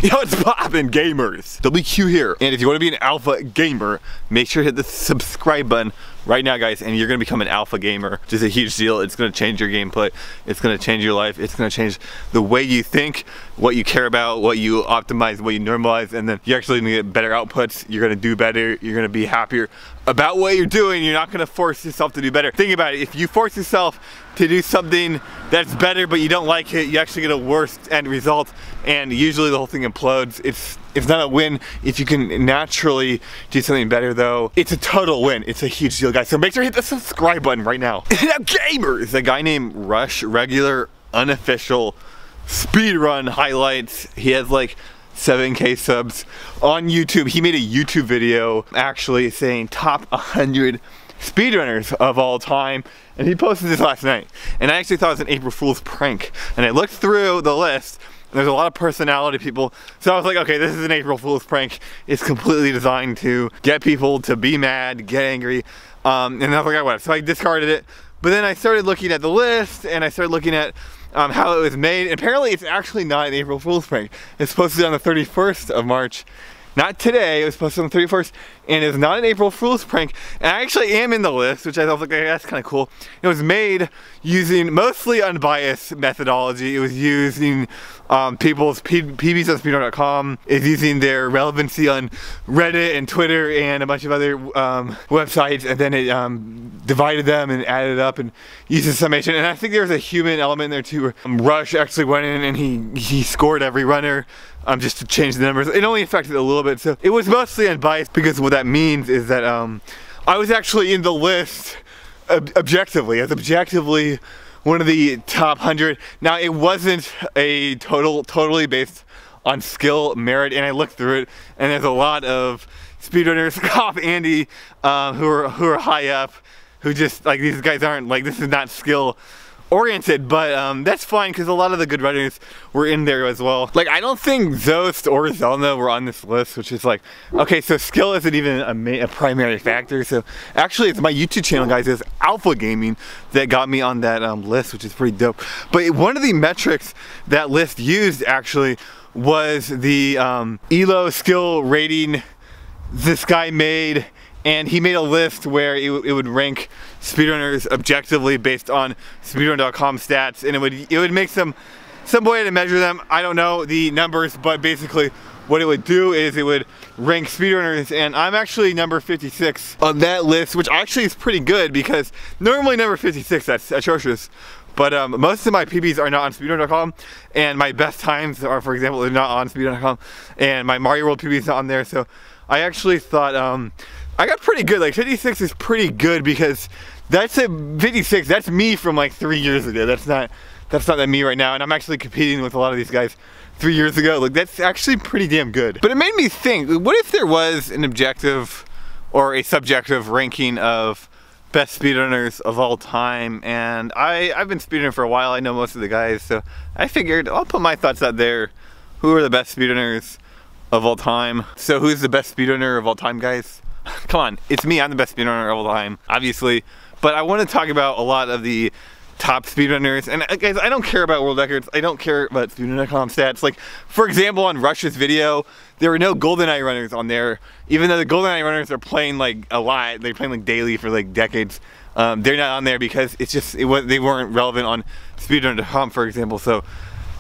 Yo, it's poppin' gamers. WQ here. And if you want to be an alpha gamer, make sure to hit the subscribe button right now, guys, and you're gonna become an alpha gamer, which is a huge deal. It's gonna change your gameplay. It's gonna change your life. It's gonna change the way you think, what you care about, what you optimize, what you normalize, and then you're actually gonna get better outputs. You're gonna do better. You're gonna be happier about what you're doing. You're not gonna force yourself to do better. Think about it. If you force yourself to do something that's better but you don't like it, you actually get a worse end result, and usually the whole thing implodes. It's not a win if you can naturally do something better, though. It's a total win. It's a huge deal, guys. So make sure to hit the subscribe button right now. Now, gamers, a guy named Rush, regular, unofficial speedrun highlights. He has like 7K subs on YouTube. He made a YouTube video actually saying top 100 speedrunners of all time, and he posted this last night. And I actually thought it was an April Fool's prank. And I looked through the list, and there's a lot of personality people. So I was like, okay, this is an April Fool's prank. It's completely designed to get people to be mad, get angry. And I was like, what? So I discarded it. But then I started looking at the list, and I started looking at how it was made. And apparently it's actually not an April Fool's prank. It's posted on the 31st of March. Not today, it was posted on the 31st, and it's not an April Fool's prank. And I actually am in the list, which I thought was like, okay, that's kind of cool. It was made using mostly unbiased methodology. It was using people's PBs on Speedrunner.com. It's using their relevancy on Reddit and Twitter and a bunch of other websites, and then it divided them and added up and used a summation. And I think there was a human element in there too, where Rush actually went in and he scored every runner. Just to change the numbers. It only affected a little bit, so it was mostly unbiased, because what that means is that I was actually in the list objectively, as objectively one of the top 100. Now, it wasn't a totally based on skill, merit, and I looked through it, and there's a lot of speedrunners, Cop Andy, who are high up, who just, like, these guys aren't, like, this is not skill oriented, but that's fine, because a lot of the good runners were in there as well. Like, I don't think Zost or Zelna were on this list, which is like, okay, so skill isn't even a primary factor. So actually, it's my YouTube channel, guys, is Alpha Gaming, that got me on that list, which is pretty dope. But one of the metrics that list used actually was the ELO skill rating this guy made. And he made a list where it would rank speedrunners objectively based on speedrunner.com stats, and it would make some way to measure them. I don't know the numbers, but basically what it would do is it would rank speedrunners, and I'm actually number 56 on that list, which actually is pretty good, because normally number 56, that's atrocious. But most of my PBs are not on speedrunner.com, and my best times are, for example, they're not on speedrunner.com, and my Mario World PB is not on there. So I actually thought I got pretty good. Like 56 is pretty good, because that's a 56. That's me from like 3 years ago. That's not that me right now. And I'm actually competing with a lot of these guys 3 years ago. Like, that's actually pretty damn good. But it made me think, what if there was an objective or a subjective ranking of best speedrunners of all time? And I've been speedrunning for a while. I know most of the guys, so I figured I'll put my thoughts out there. Who are the best speedrunners of all time? So who's the best speedrunner of all time, guys? Come on, it's me. I'm the best speedrunner of all time, obviously. But I want to talk about a lot of the top speedrunners. And guys, I don't care about world records. I don't care about speedrunner.com stats. Like, for example, on Rush's video, there were no GoldenEye runners on there. Even though the GoldenEye runners are playing like a lot, they're playing like daily for like decades. They're not on there because it's just they weren't relevant on speedrunner.com, for example. So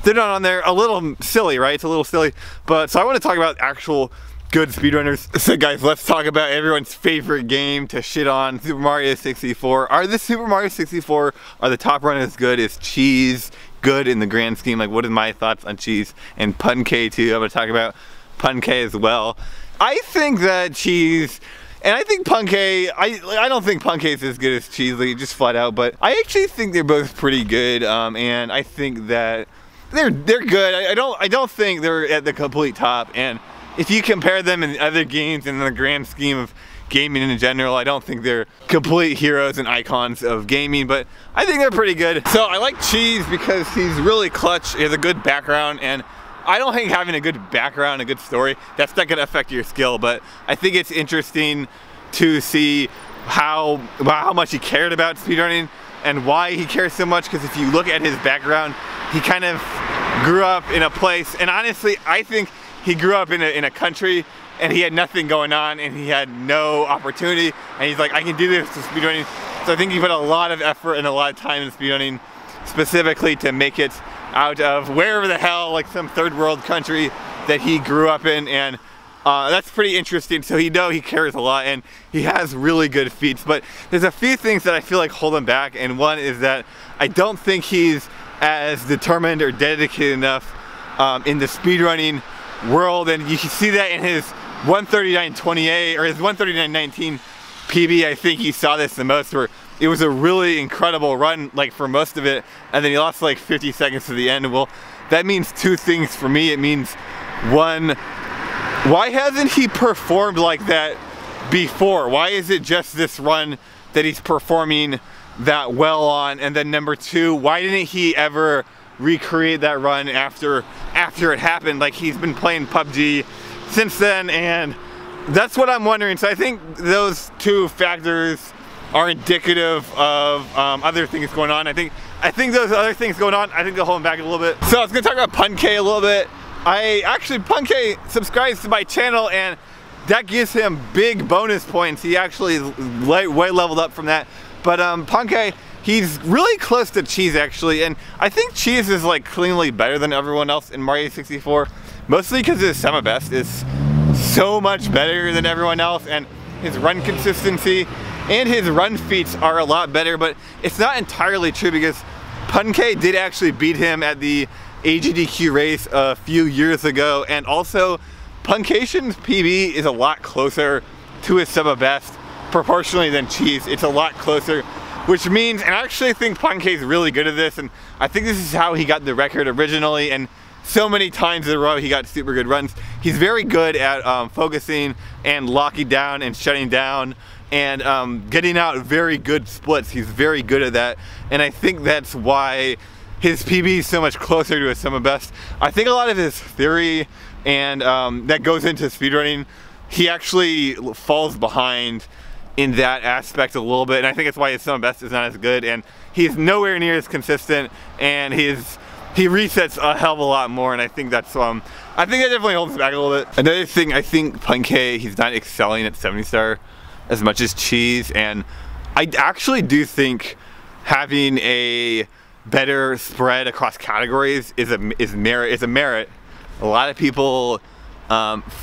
they're not on there. A little silly, right? It's a little silly. But so I want to talk about actual good speedrunners. So guys, let's talk about everyone's favorite game to shit on, Super Mario 64. Are the Super Mario 64, are the top runners good? Is Cheese good in the grand scheme? Like, what are my thoughts on Cheese? And Pun K too, I'm gonna talk about Pun K as well. I think that Cheese, and I think Pun K, I don't think Pun K is as good as Cheese, like, just flat out, but I actually think they're both pretty good, and I think that they're good. I don't think they're at the complete top, and if you compare them in other games in the grand scheme of gaming in general, I don't think they're complete heroes and icons of gaming, but I think they're pretty good. So I like Cheese because he's really clutch, he has a good background, and I don't think having a good background, a good story, that's not gonna affect your skill, but I think it's interesting to see how much he cared about speedrunning and why he cares so much, because if you look at his background, he kind of grew up in a place, and honestly, I think he grew up in a country and he had nothing going on and he had no opportunity, and he's like, I can do this with speedrunning. So I think he put a lot of effort and a lot of time in speedrunning specifically to make it out of wherever the hell, like some third world country that he grew up in, and that's pretty interesting. So he cares a lot and he has really good feats, but there's a few things that I feel like hold him back, and one is that I don't think he's as determined or dedicated enough in the speedrunning world, and you can see that in his 139.28 or his 139.19 PB. I think he saw this the most, where it was a really incredible run like for most of it, and then he lost like 50 seconds to the end. Well, that means two things for me. It means, one, why hasn't he performed like that before? Why is it just this run that he's performing that well on? And then number two, why didn't he ever recreate that run after it happened? Like, he's been playing PUBG since then, and that's what I'm wondering. So I think those two factors are indicative of other things going on. I think those other things going on, I think they'll hold him back a little bit. So I was gonna talk about Punkay a little bit. Punkay subscribes to my channel, and that gives him big bonus points. He actually way leveled up from that. But Punkay, he's really close to Cheese actually, and I think Cheese is like cleanly better than everyone else in Mario 64, mostly because his semi-best is so much better than everyone else, and his run consistency and his run feats are a lot better. But it's not entirely true, because Punkay did actually beat him at the AGDQ race a few years ago, and also Punkation's PB is a lot closer to his semi-best proportionally than Cheese. It's a lot closer, which means, and I actually think Punkay's really good at this, and I think this is how he got the record originally, and so many times in a row he got super good runs. He's very good at focusing and locking down and shutting down and getting out very good splits. He's very good at that, and I think that's why his PB is so much closer to his semi-best. I think a lot of his theory and that goes into speedrunning, he actually falls behind in that aspect a little bit, and I think that's why his semi-best is not as good, and he's nowhere near as consistent, and he resets a hell of a lot more, and I think that's I think that definitely holds him back a little bit. Another thing, I think Punkay, he's not excelling at 70-star as much as Cheese, and I actually do think having a better spread across categories is a merit. A lot of people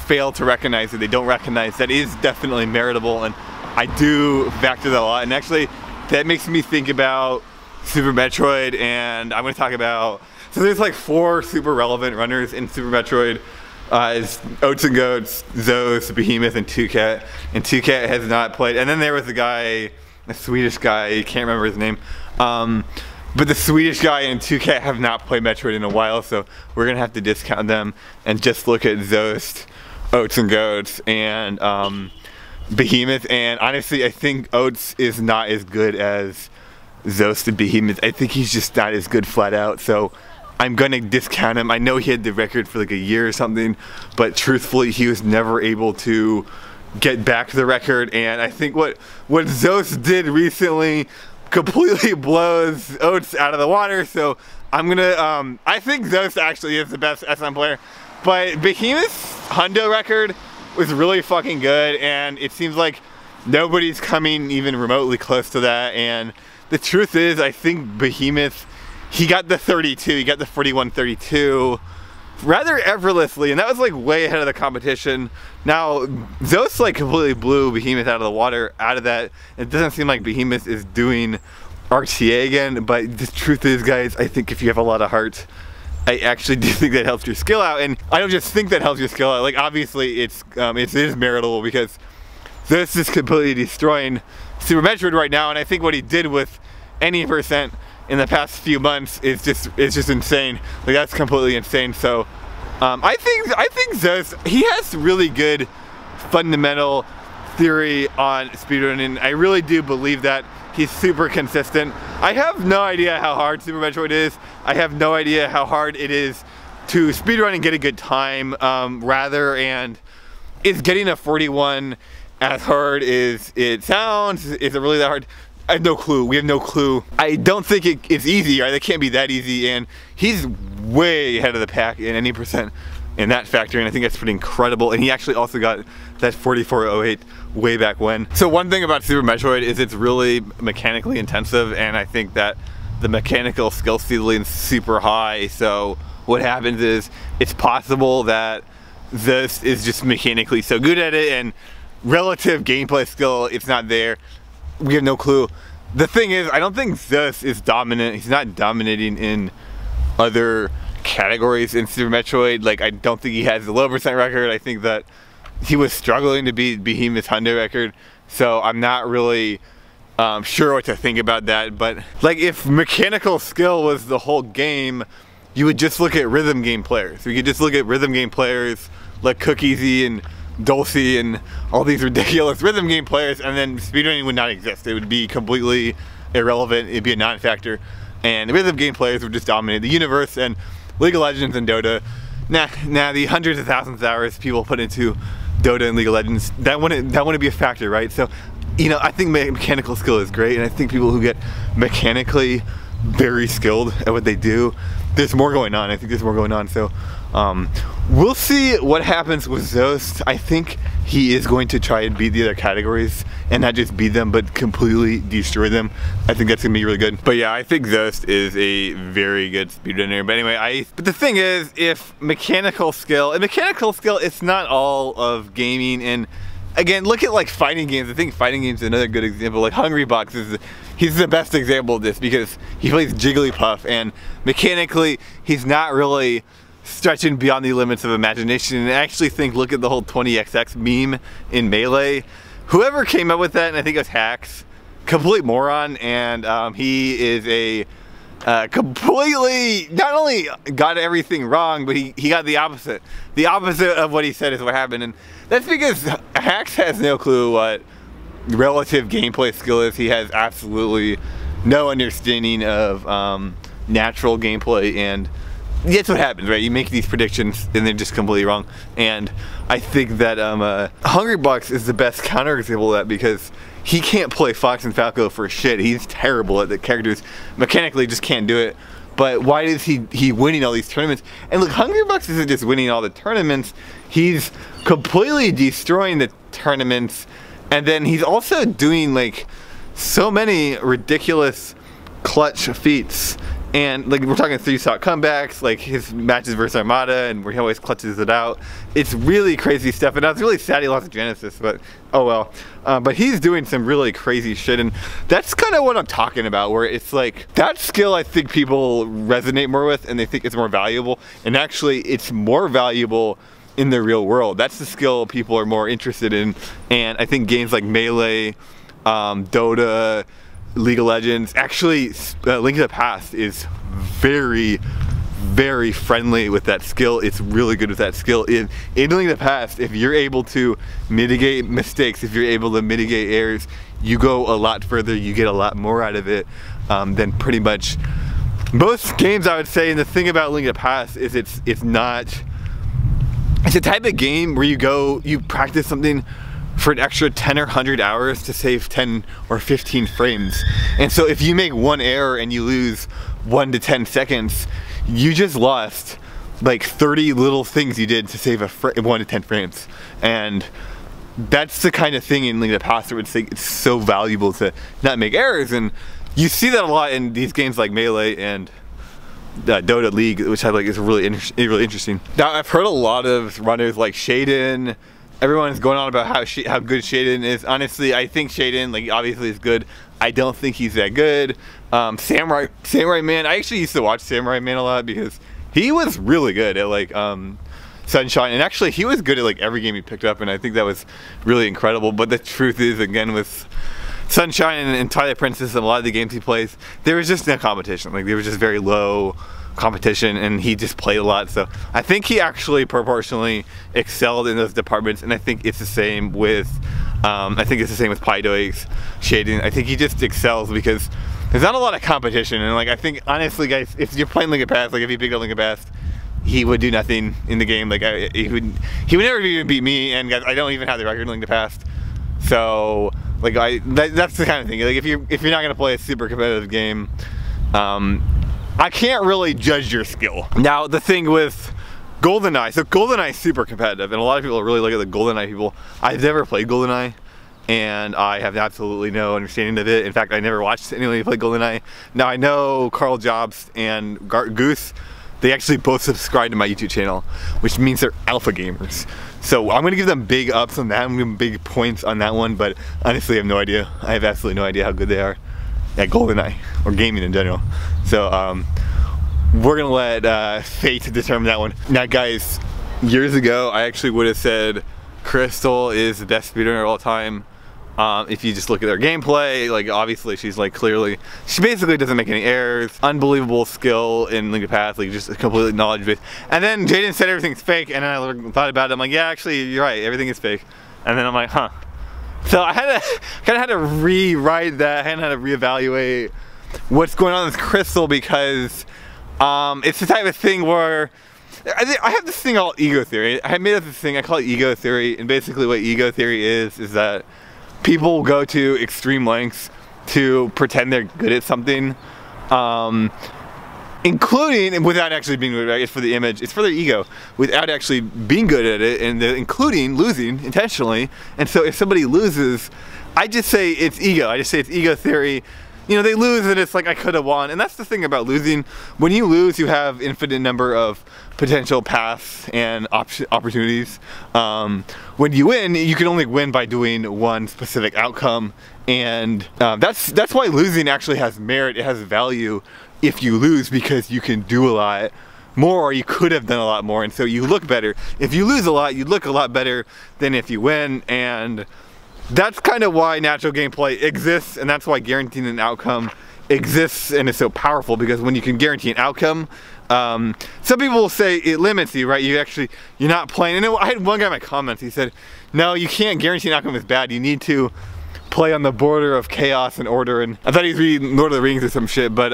fail to recognize it. They don't recognize that is definitely meritable, and I do factor that a lot. And actually, that makes me think about Super Metroid, and I'm going to talk about, so there's like 4 super relevant runners in Super Metroid. It's Oats and Goats, Zeus, Behemoth, and 2Cat. And 2Cat has not played. And then there was a guy, a Swedish guy, I can't remember his name. But the Swedish guy and 2Cat have not played Metroid in a while, so we're gonna have to discount them and just look at Zeus, Oats and Goats, and Behemoth. And honestly, I think Oats is not as good as Zeus and Behemoth. I think he's just not as good flat out, so I'm gonna discount him. I know he had the record for like a year or something, but truthfully, he was never able to get back the record. And I think what Zeus did recently completely blows Oats out of the water. So I'm gonna, I think Zeus actually is the best SM player, but Behemoth's Hundo record was really fucking good, and it seems like nobody's coming even remotely close to that. And the truth is, I think Behemoth, he got the 32, he got the 41.32 rather effortlessly, and that was like way ahead of the competition. Now, Zeus like completely blew Behemoth out of the water out of that. It doesn't seem like Behemoth is doing RTA again, but the truth is, guys, I think if you have a lot of heart, I actually do think that helps your skill out. And I don't just think that helps your skill out, like obviously it is meritable, because Zeus is completely destroying Super Metroid right now, and I think what he did with any percent in the past few months is just insane. Like, that's completely insane. So I think Zeus, he has really good fundamental theory on speedrunning. I really do believe that. He's super consistent. I have no idea how hard Super Metroid is. I have no idea how hard it is to speedrun and get a good time, rather, and is getting a 41 as hard as it sounds? Is it really that hard? I have no clue. We have no clue. I don't think it's easy, right? It can't be that easy, and he's way ahead of the pack in any percent in that factor, and I think that's pretty incredible. And he actually also got that 4408 way back when. So one thing about Super Metroid is it's really mechanically intensive, and I think that the mechanical skill ceiling's super high. So what happens is it's possible that this is just mechanically so good at it, and relative gameplay skill, it's not there. We have no clue. The thing is, I don't think Zeus is dominant. He's not dominating in other categories in Super Metroid. Like, I don't think he has the low percent record. I think that he was struggling to beat Behemoth's Hyundai record. So I'm not really sure what to think about that. But like, if mechanical skill was the whole game, you would just look at rhythm game players. You could just look at rhythm game players like Cookiesy and Dulcie and all these ridiculous rhythm game players, and then speedrunning would not exist. It would be completely irrelevant. It'd be a non-factor, and the rhythm game players would just dominate the universe. And League of Legends and Dota, nah, the hundreds of thousands of hours people put into Dota and League of Legends, that wouldn't be a factor, right? So, you know, I think mechanical skill is great, and I think people who get mechanically very skilled at what they do, there's more going on. I think there's more going on. So we'll see what happens with Zost. I think he is going to try and beat the other categories, and not just beat them, but completely destroy them. I think that's gonna be really good. But yeah, I think Zost is a very good speedrunner. But anyway, but the thing is, if mechanical skill, it's not all of gaming. And again, look at like fighting games. I think fighting games is another good example. Like Hungrybox he's the best example of this, because he plays Jigglypuff, and mechanically he's not really stretching beyond the limits of imagination. And I actually think, look at the whole 20XX meme in Melee. Whoever came up with that, and I think it was Hacks, complete moron. And he is a completely, not only got everything wrong, but he got the opposite. The opposite of what he said is what happened. And that's because Hacks has no clue what relative gameplay skill is. He has absolutely no understanding of natural gameplay, and that's what happens, right? You make these predictions and they're just completely wrong. And I think that Hungrybox is the best counterexample of that, because he can't play Fox and Falco for shit. He's terrible at the characters, mechanically just can't do it. But why is he winning all these tournaments? And look, Hungrybox isn't just winning all the tournaments, he's completely destroying the tournaments. And then he's also doing like so many ridiculous clutch feats. And like, we're talking 3-shot comebacks, like his matches versus Armada, and where he always clutches it out. It's really crazy stuff, and I was really sad he lost Genesis, but oh well. But he's doing some really crazy shit, and that's kind of what I'm talking about, where it's like, that skill I think people resonate more with, and they think it's more valuable, and actually it's more valuable in the real world. That's the skill people are more interested in. And I think games like Melee, Dota, League of Legends, actually Link to the Past is very, very friendly with that skill. It's really good with that skill. In Link to the Past, if you're able to mitigate mistakes, if you're able to mitigate errors, you go a lot further, you get a lot more out of it than pretty much most games, I would say. And the thing about Link to the Past is it's a type of game where you practice something for an extra 10 or 100 hours to save 10 or 15 frames. And so if you make one error and you lose 1 to 10 seconds, you just lost like 30 little things you did to save 1 to 10 frames. And that's the kind of thing in Link to the Past where it's so valuable to not make errors. And you see that a lot in these games like Melee and Dota League, which I like is really interesting. Now, I've heard a lot of runners like Shaden. Everyone's going on about how good Shaden is. Honestly, I think Shaden, like, obviously is good. I don't think he's that good. Samurai Man, I actually used to watch Samurai Man a lot because he was really good at like Sunshine, and actually he was good at like every game he picked up, and I think that was really incredible. But the truth is, again, with Sunshine and Twilight Princess and a lot of the games he plays, there was just no competition. Like, there was just very low competition, and he just played a lot. So I think he actually proportionally excelled in those departments, and I think it's the same with Pydoix, Shaden. I think he just excels because there's not a lot of competition. And like, I think honestly, guys, if you're playing Link to the Past, like if he picked up Link to the Past, he would do nothing in the game. Like he would never even beat me, and guys, I don't even have the record in Link to the Past. So like that's the kind of thing. Like if you're not gonna play a super competitive game, I can't really judge your skill. Now the thing with GoldenEye. So GoldenEye is super competitive, and a lot of people really look at the GoldenEye people. I've never played GoldenEye, and I have absolutely no understanding of it. In fact, I never watched anybody play GoldenEye. Now I know Carl Jobs and Goose, they actually both subscribe to my YouTube channel, which means they're alpha gamers. So I'm gonna give them big ups on that, I'm gonna give them big points on that one, but honestly I have no idea. I have absolutely no idea how good they are at GoldenEye, or gaming in general. So we're gonna let fate determine that one. Now guys, years ago I actually would have said Crystal is the best speedrunner of all time. If you just look at their gameplay, like obviously she's like clearly, she basically doesn't make any errors, unbelievable skill in Link to the Past, like just completely knowledge base. And then Jaden said everything's fake, and then I thought about it, I'm like, yeah, actually you're right, everything is fake. And then I'm like, huh. So I kind of had to rewrite that, I had to reevaluate what's going on with Crystal, because it's the type of thing where I have this thing called ego theory. I made up this thing, I call it ego theory, and basically what ego theory is that people go to extreme lengths to pretend they're good at something, including, without actually being good at it. It's for the image, it's for their ego, without actually being good at it, and including losing intentionally. And so if somebody loses, I just say it's ego. I just say it's ego theory. You know, they lose and it's like, I could have won. And that's the thing about losing. When you lose, you have infinite number of potential paths and opportunities. When you win, you can only win by doing one specific outcome. And that's why losing actually has merit, it has value if you lose, because you can do a lot more, or you could have done a lot more, and so you look better. If you lose a lot, you look a lot better than if you win, and that's kind of why natural gameplay exists, and that's why guaranteeing an outcome exists and is so powerful, because when you can guarantee an outcome, some people will say it limits you, right? You're not playing, and I had one guy in my comments, he said, no, you can't guarantee an outcome is bad, you need to play on the border of chaos and order. And I thought he was reading Lord of the Rings or some shit, but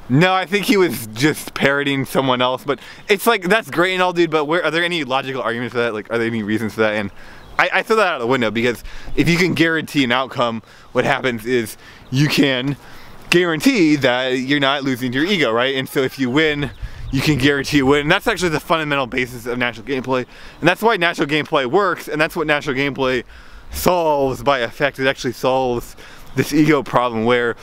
no, I think he was just parroting someone else. But it's like, that's great and all, dude, but are there any logical arguments for that? Like, are there any reasons for that? And I throw that out of the window, because if you can guarantee an outcome, what happens is you can guarantee that you're not losing to your ego, right? And so if you win, you can guarantee a win. And that's actually the fundamental basis of natural gameplay. And that's why natural gameplay works, and that's what natural gameplay solves by effect. It actually solves this ego problem where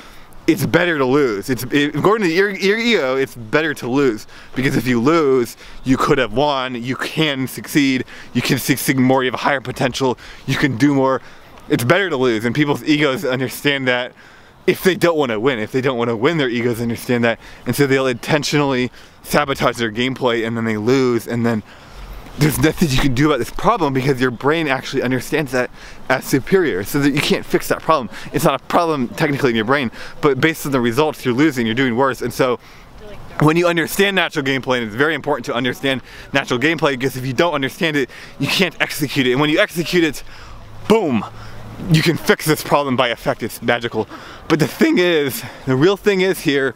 it's better to lose. According to your ego, it's better to lose, because if you lose, you could have won, you can succeed, you can succeed more, you have a higher potential, you can do more. It's better to lose, and people's egos understand that. If they don't want to win, their egos understand that, and so they'll intentionally sabotage their gameplay, and then they lose, and then there's nothing you can do about this problem, because your brain actually understands that as superior, so that you can't fix that problem. It's not a problem technically in your brain, but based on the results, you're losing, you're doing worse. And so when you understand natural gameplay, and it's very important to understand natural gameplay, because if you don't understand it, you can't execute it. And when you execute it, boom, you can fix this problem by effect. It's magical. But the thing is, the real thing is here,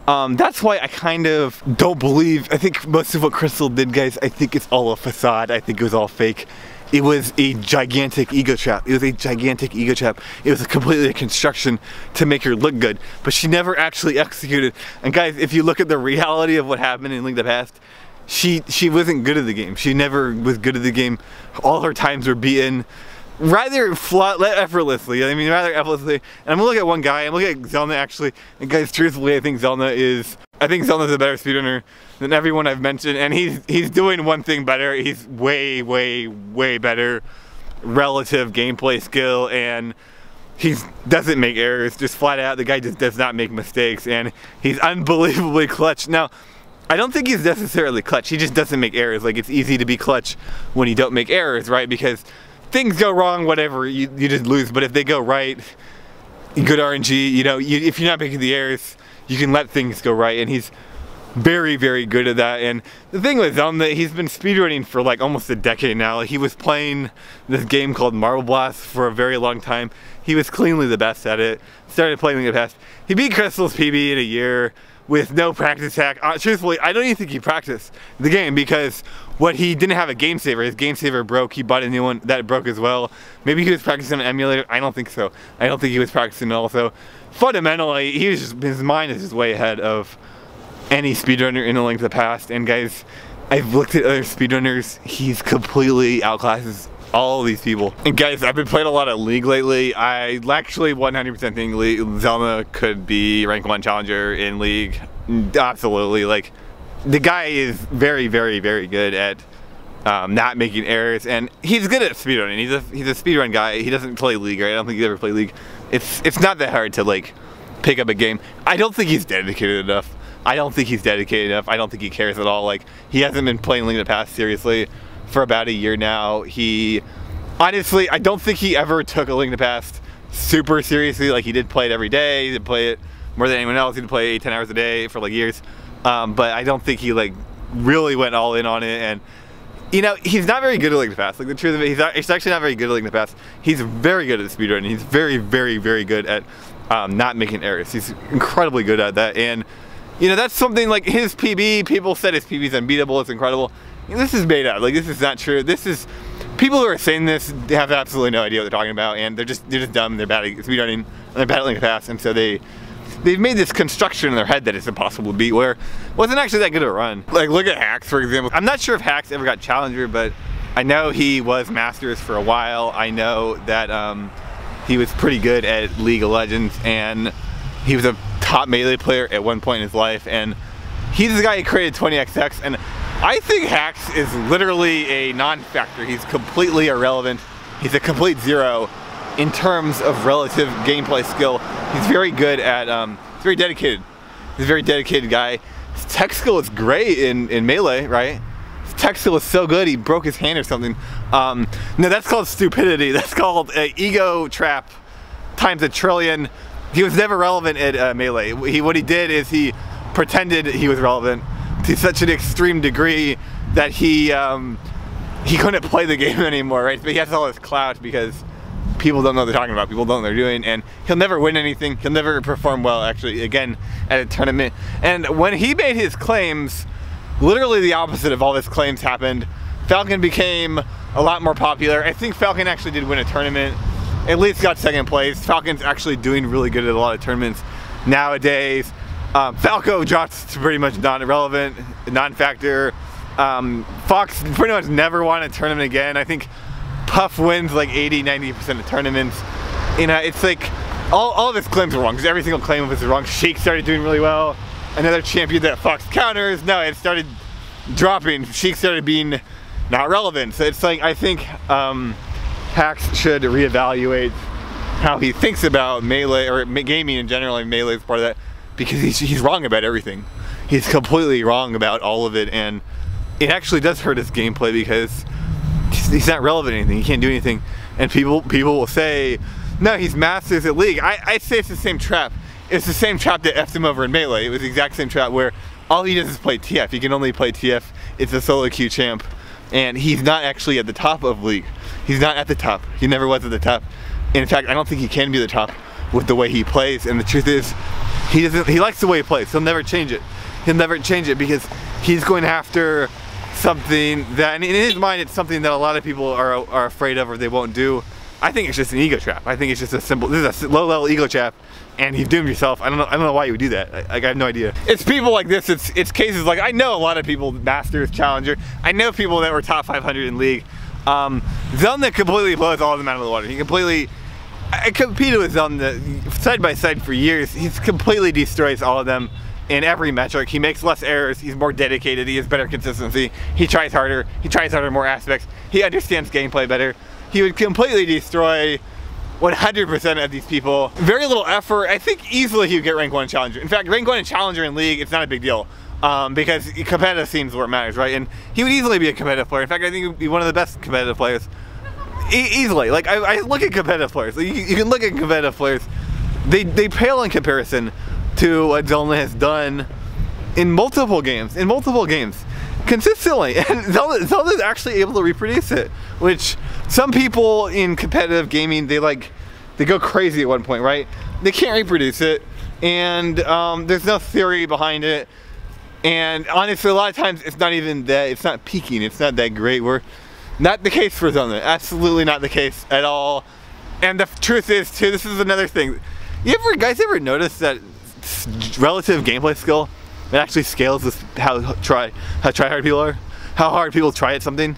that's why I kind of don't believe, I think most of what Crystal did, guys, I think it's all a facade. I think it was all fake. It was a gigantic ego trap. It was a gigantic ego trap. It was completely a construction to make her look good. But she never actually executed. And guys, if you look at the reality of what happened in Link to the Past, she wasn't good at the game. She never was good at the game. All her times were beaten rather effortlessly. I mean, rather effortlessly. And I'm gonna look at one guy. I'm looking at Zelna actually. And guys, truthfully, I think Zelna's a better speedrunner than everyone I've mentioned. And he's doing one thing better. He's way, way, way better relative gameplay skill, and he doesn't make errors. Just flat out, the guy just does not make mistakes, and he's unbelievably clutch. Now, I don't think he's necessarily clutch. He just doesn't make errors. Like, it's easy to be clutch when you don't make errors, right? Because things go wrong, whatever, you just lose. But if they go right, good RNG, you know, if you're not making the errors, you can let things go right, and he's very, very good at that. And the thing with Zelda, he's been speedrunning for like almost a decade now. Like, he was playing this game called Marble Blast for a very long time. He was cleanly the best at it. Started playing in the past. He beat Crystal's PB in a year with no practice hack. Truthfully, I don't even think he practiced the game, because he didn't have a game saver. His game saver broke. He bought a new one that broke as well. Maybe he was practicing on an emulator. I don't think so. I don't think he was practicing also. Fundamentally, his mind is just way ahead of any speedrunner in A Link to the Past. And guys, I've looked at other speedrunners. He's completely outclasses all of these people. And guys, I've been playing a lot of League lately. I actually 100% think Zelna could be rank 1 challenger in League. Absolutely. Like, the guy is very, very, very good at not making errors, and he's good at speedrunning. He's a speedrun guy. He doesn't play League, right? I don't think he's ever played League. It's not that hard to like pick up a game. I don't think he's dedicated enough. I don't think he cares at all. Like, he hasn't been playing Link in the Past seriously for about a year now. He, honestly, I don't think he ever took a Link in the Past super seriously. Like, he did play it every day. He did play it more than anyone else. He did play 8-10 hours a day for like years. But I don't think he like really went all in on it. And you know, he's not very good at Link in the Past. Like, the truth of it, he's actually not very good at Link in the Past. He's very good at speedrunning. He's very, very, very good at not making errors. He's incredibly good at that. And you know, that's something like his PB, people said his PB is unbeatable, it's incredible. You know, this is made up. Like, this is not true. This is, people who are saying this have absolutely no idea what they're talking about, and they're just dumb. They're bad at speedrunning, and they're bad at Link in the Past, and so they've made this construction in their head that it's impossible to beat, where it wasn't actually that good of a run. Like, look at Hacks, for example. I'm not sure if Hacks ever got Challenger, but I know he was Masters for a while. I know that he was pretty good at League of Legends, and he was a top Melee player at one point in his life, and he's the guy who created 20XX, and I think Hacks is literally a non-factor. He's completely irrelevant. He's a complete zero in terms of relative gameplay skill. He's very good at, he's very dedicated. He's a very dedicated guy. His tech skill is great in Melee, right? His tech skill is so good, he broke his hand or something. No, that's called stupidity. That's called an ego trap times a trillion. He was never relevant at Melee. What he did is he pretended he was relevant to such an extreme degree that he couldn't play the game anymore, right? But he has all this clout because people don't know what they're talking about, people don't know what they're doing, and he'll never win anything, he'll never perform well, actually, again, at a tournament. And when he made his claims, literally the opposite of all his claims happened. Falcon became a lot more popular. I think Falcon actually did win a tournament, at least got second place. Falcon's actually doing really good at a lot of tournaments nowadays. Falco drops to pretty much non-irrelevant, non-factor. Fox pretty much never won a tournament again. I think Puff wins like 80-90% of tournaments. You know, it's like all of his claims were wrong, because every single claim of his was wrong. Sheik started doing really well. Another champion that Fox counters, no, it started dropping. Sheik started being not relevant. So it's like, I think Hacks should reevaluate how he thinks about Melee, or gaming in general, and Melee is part of that, because he's wrong about everything. He's completely wrong about all of it, and it actually does hurt his gameplay because he's not relevant to anything. He can't do anything, and people will say, no, he's Masters at League. I say it's the same trap. It's the same trap that effed him over in Melee. It was the exact same trap where all he does is play TF. He can only play TF. It's a solo queue champ, and he's not actually at the top of League. He's not at the top. He never was at the top. In fact, I don't think he can be the top with the way he plays, and the truth is, he likes the way he plays. He'll never change it. He'll never change it because he's going after something that, in his mind, it's something that a lot of people are afraid of or they won't do. I think it's just an ego trap. I think it's just a simple, this is a low-level ego trap, and you've doomed yourself. I don't know why you would do that. I have no idea. It's people like this. It's cases like, I know a lot of people, Masters, Challenger. I know people that were top 500 in League. Zelna completely blows all of them out of the water. He completely, I competed with Zelna side by side for years. He's completely destroys all of them in every metric. He makes less errors. He's more dedicated. He has better consistency. He tries harder. He tries harder in more aspects. He understands gameplay better. He would completely destroy 100% of these people. Very little effort. I think easily he would get rank 1 Challenger. In fact, rank 1 and Challenger in League, it's not a big deal. Because competitive scenes where it matters, right? And he would easily be a competitive player. In fact, I think he would be one of the best competitive players. Easily. Like, I look at competitive players. Like, you can look at competitive players. They pale in comparison to what Zelna has done in multiple games. Consistently. And Zelna is actually able to reproduce it. Which some people in competitive gaming, they go crazy at one point, right? They can't reproduce it. And there's no theory behind it. And honestly, a lot of times it's not even that, it's not peaking, it's not that great. We're not the case for Zelna, absolutely not the case at all. And the truth is too, this is another thing. Guys ever notice that relative gameplay skill, it actually scales with how try hard people are? how hard people try at something,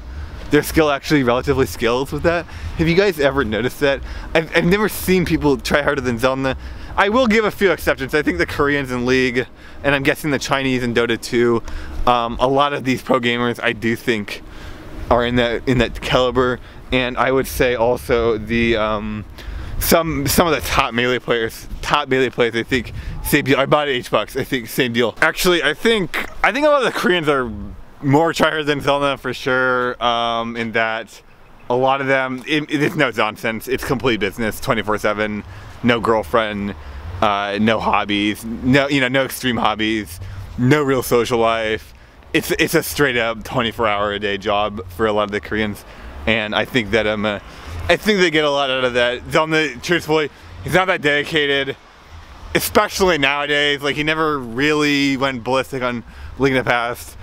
their skill actually relatively scales with that. Have you guys ever noticed that? I've never seen people try harder than Zelda. I will give a few exceptions. I think the Koreans in League, and I'm guessing the Chinese in Dota 2, a lot of these pro gamers I do think are in that caliber. And I would say also the some of the top melee players, I think same deal. I bought it $8, I think same deal. Actually, I think a lot of the Koreans are more tryhard than Zelda for sure, in that a lot of them, it's no nonsense, it's complete business, 24/7, no girlfriend, no hobbies, no extreme hobbies, no real social life. It's a straight up 24-hour-a-day job for a lot of the Koreans, and I think that I think they get a lot out of that. Zelda, truthfully, he's not that dedicated, especially nowadays. Like, he never really went ballistic on Link in the Past.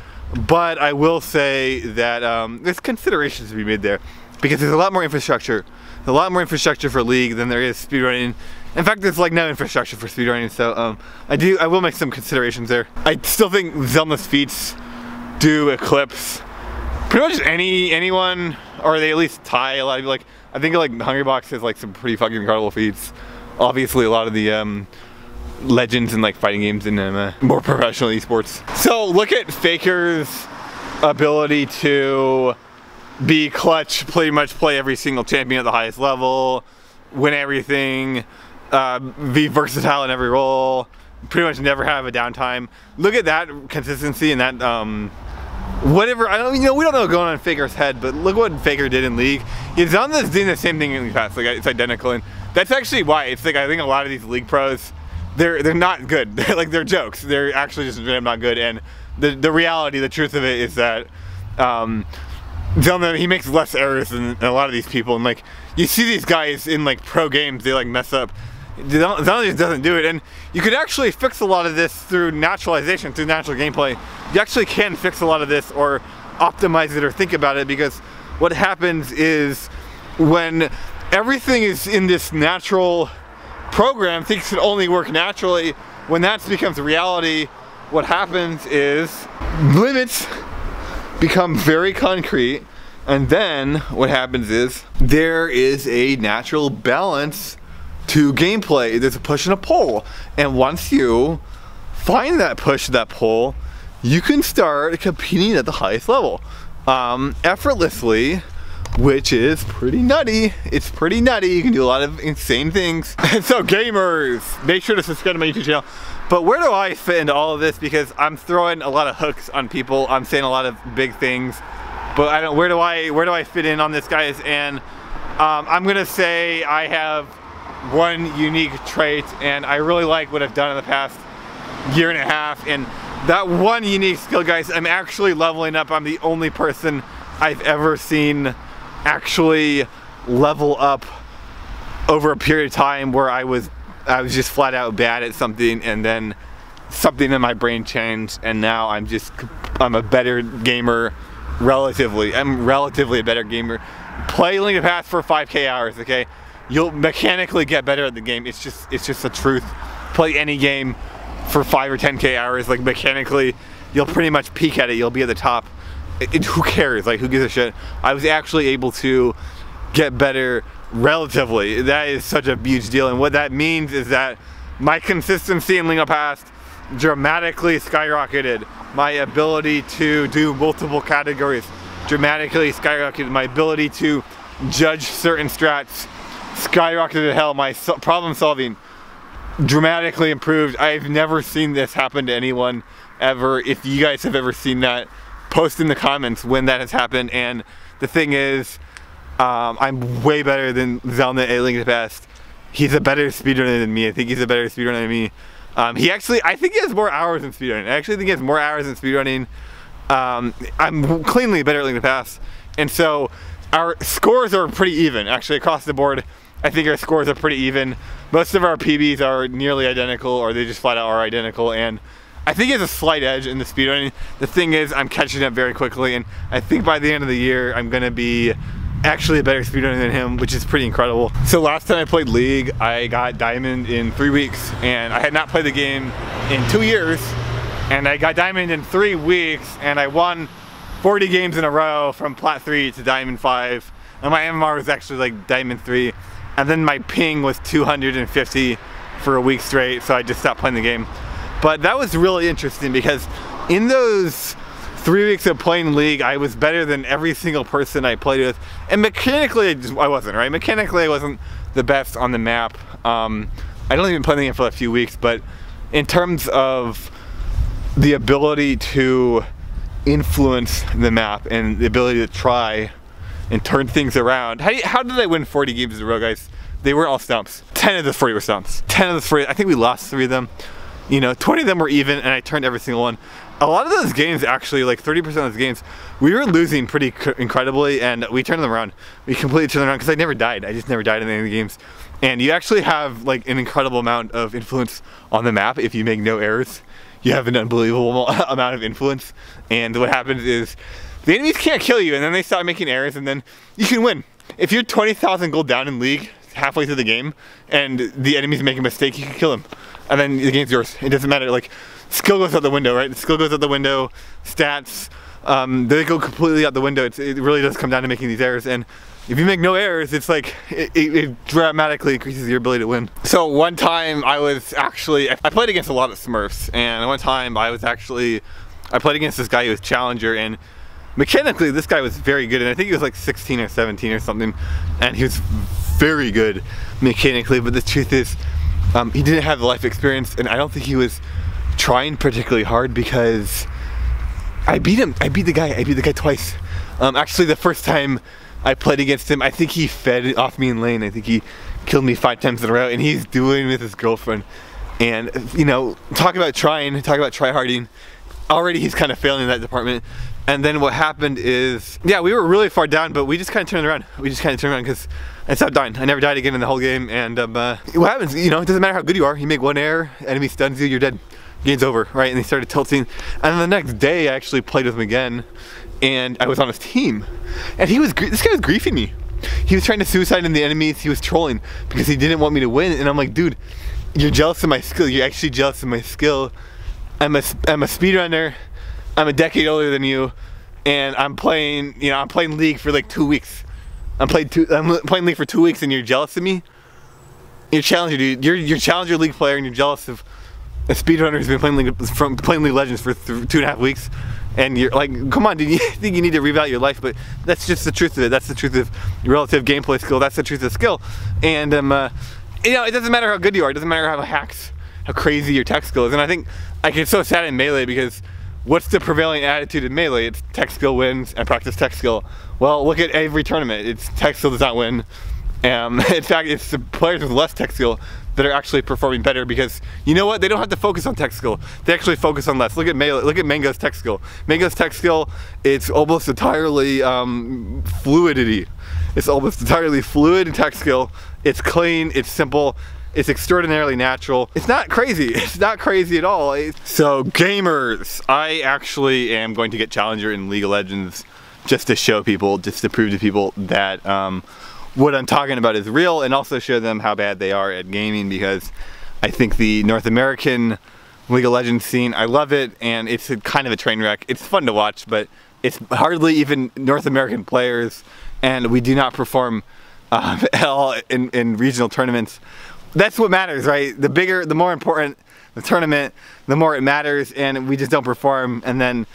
But I will say that there's considerations to be made there, because there's a lot more infrastructure. There's a lot more infrastructure for League than there is speedrunning. In fact, there's like no infrastructure for speedrunning, so I will make some considerations there. I still think Zelda's feats do eclipse pretty much anyone, or they at least tie a lot of people. Like, I think like Hungrybox has like some pretty fucking incredible feats. Obviously, a lot of the legends in like fighting games and more professional esports. So look at Faker's ability to be clutch, pretty much play every single champion at the highest level, win everything, be versatile in every role, pretty much never have a downtime. Look at that consistency and that whatever, we don't know what's going on in Faker's head, but look what Faker did in League. He's on this doing the same thing in the past, like it's identical, and that's actually why it's like I think a lot of these League pros, they're not good. Like, they're jokes. They're actually just not good. And the reality, the truth of it is that Zelda, he makes less errors than a lot of these people. And like, you see these guys in like pro games, they like mess up. Zelda just doesn't do it. And you could actually fix a lot of this through naturalization, through natural gameplay. You actually can fix a lot of this or optimize it or think about it, because what happens is when everything is in this natural program, things can only work naturally. When that becomes a reality, what happens is limits become very concrete, and then what happens is there is a natural balance to gameplay. There's a push and a pull, and once you find that push, that pull, you can start competing at the highest level effortlessly, which is pretty nutty. It's pretty nutty. You can do a lot of insane things. So gamers, make sure to subscribe to my YouTube channel. But where do I fit into all of this? Because I'm throwing a lot of hooks on people. I'm saying a lot of big things, but I don't. Where do I fit in on this, guys? And I'm gonna say I have one unique trait, and I really like what I've done in the past year and a half. And that one unique skill, guys, I'm actually leveling up. I'm the only person I've ever seen actually level up over a period of time where I was just flat out bad at something, and then something in my brain changed, and now I'm a better gamer relatively. I'm relatively a better gamer. Play Link in the Past for 5K hours, okay? You'll mechanically get better at the game. It's just the truth. Play any game for 5 or 10K hours, like mechanically, you'll pretty much peak at it. You'll be at the top. Who cares? Like, who gives a shit? I was actually able to get better relatively. That is such a huge deal, and what that means is that my consistency in Link in the Past dramatically skyrocketed. My ability to do multiple categories dramatically skyrocketed. My ability to judge certain strats skyrocketed to hell. My problem solving dramatically improved. I've never seen this happen to anyone ever. If you guys have ever seen that, post in the comments when that has happened. And the thing is, I'm way better than Zelda at Link in the Past. He's a better speedrunner than me. I think he's a better speedrunner than me. I think he has more hours in speedrunning. I actually think he has more hours in speedrunning. I'm cleanly better at Link in the Past. And so our scores are pretty even, actually, across the board. I think our scores are pretty even. Most of our PBs are nearly identical, or they just flat out are identical, and I think he has a slight edge in the speedrunning. The thing is, I'm catching up very quickly, and I think by the end of the year, I'm gonna be actually a better speedrunner than him, which is pretty incredible. So last time I played League, I got Diamond in 3 weeks, and I had not played the game in 2 years, and I got Diamond in 3 weeks, and I won 40 games in a row from Plat 3 to Diamond 5. And my MMR was actually like Diamond 3. And then my ping was 250 for a week straight, so I just stopped playing the game. But that was really interesting because in those 3 weeks of playing League, I was better than every single person I played with. And mechanically, I wasn't, right? Mechanically, I wasn't the best on the map. I don't even play the game for a few weeks, but in terms of the ability to influence the map and the ability to try and turn things around. How did I win 40 games in a row, guys? They weren't all stumps. 10 of the 40 were stumps. 10 of the 40, I think we lost 3 of them. You know, 20 of them were even, and I turned every single one. A lot of those games, actually, like 30% of those games, we were losing pretty incredibly, and we turned them around. We completely turned them around because I never died. I just never died in any of the games. And you actually have like an incredible amount of influence on the map if you make no errors. You have an unbelievable amount of influence, and what happens is the enemies can't kill you, and then they start making errors, and then you can win. If you're 20,000 gold down in League halfway through the game, and the enemies make a mistake, you can kill them, and then the game's yours. It doesn't matter. Like, skill goes out the window, right? Skill goes out the window. Stats, they go completely out the window. It really does come down to making these errors, and if you make no errors, it's like, it dramatically increases your ability to win. So one time I played against a lot of Smurfs, and one time I played against this guy who was Challenger, and mechanically this guy was very good, and I think he was like 16 or 17 or something, and he was very good mechanically, but the truth is, he didn't have the life experience, and I don't think he was trying particularly hard because I beat him. I beat the guy twice. Actually, the first time I played against him, I think he fed off me in lane. I think he killed me 5 times in a row, and he's doing it with his girlfriend. And, you know, talk about try-harding. Already he's kind of failing in that department. And then what happened is, yeah, we were really far down, but we just kind of turned around. We just kind of turned around because I stopped dying. I never died again in the whole game. And what happens, you know, it doesn't matter how good you are. You make one error, enemy stuns you, you're dead. Game's over, right? And he started tilting. And then the next day, I actually played with him again, and I was on his team. And this guy was griefing me. He was trying to suicide in the enemies. He was trolling because he didn't want me to win. And I'm like, dude, you're jealous of my skill. You're actually jealous of my skill. I'm a speedrunner. I'm a decade older than you, and I'm playing League for like 2 weeks. I'm playing League for 2 weeks, and you're jealous of me? You're Challenger, dude. You're Challenger League player, and you're jealous of a speedrunner who's been playing League Legends for 2.5 weeks, and you're like, come on, dude, you think you need to revalue your life, but that's just the truth of it. That's the truth of relative gameplay skill. That's the truth of skill. And you know, it doesn't matter how good you are. It doesn't matter how crazy your tech skill is. And I think I get so sad in Melee because what's the prevailing attitude in Melee? It's tech skill wins and practice tech skill. Well, look at every tournament. It's tech skill does not win. In fact, it's the players with less tech skill that are actually performing better because, you know what, they don't have to focus on tech skill. They actually focus on less. Look at Melee, look at Mango's tech skill. Mango's tech skill, it's almost entirely fluidity. It's almost entirely fluid in tech skill. It's clean, it's simple, it's extraordinarily natural. It's not crazy. It's not crazy at all. So gamers, I actually am going to get Challenger in League of Legends just to show people, just to prove to people that what I'm talking about is real, and also show them how bad they are at gaming, because I think the North American League of Legends scene, I love it, and it's kind of a train wreck. It's fun to watch, but it's hardly even North American players, and we do not perform at all in regional tournaments. That's what matters, right? The bigger, the more important the tournament, the more it matters, and we just don't perform, and then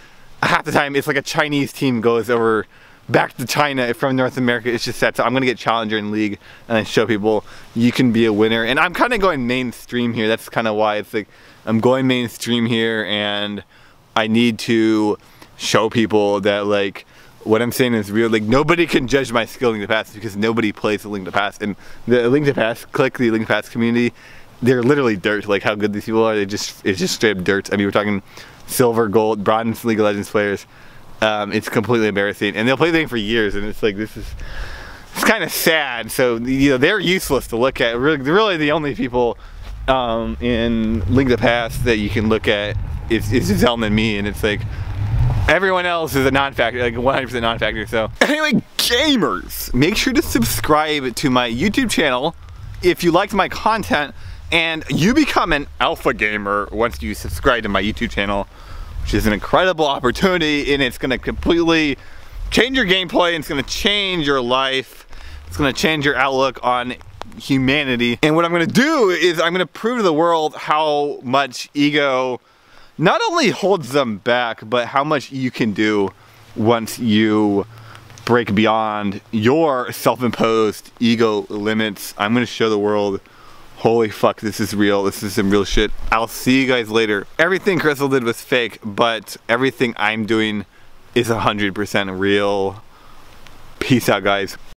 half the time it's like a Chinese team goes over back to China from North America. It's just sad. So I'm gonna get Challenger in League and then show people you can be a winner. And I'm kind of going mainstream here. That's kind of why it's like I'm going mainstream here, and I need to show people that like what I'm saying is real. Like, nobody can judge my skill in Link to Pass because nobody plays the Link to Pass. And the Link to Pass the Link to Pass community, they're literally dirt. Like how good these people are, it's just straight up dirt. I mean, we're talking silver, gold, bronze League of Legends players. It's completely embarrassing, and they'll play the game for years, and it's like, it's kind of sad. So, you know, they're useless to look at. Really the only people in Link to Pass that you can look at is Zelm and me, and it's like everyone else is a non-factor, like 100% non-factor. So anyway, gamers, make sure to subscribe to my YouTube channel if you liked my content, and you become an alpha gamer once you subscribe to my YouTube channel. which is an incredible opportunity, and it's gonna completely change your gameplay, and it's gonna change your life. It's gonna change your outlook on humanity. And what I'm gonna do is I'm gonna prove to the world how much ego not only holds them back, but how much you can do once you break beyond your self-imposed ego limits. I'm gonna show the world, holy fuck, this is real. This is some real shit. I'll see you guys later. Everything Crystal did was fake, but everything I'm doing is 100% real. Peace out, guys.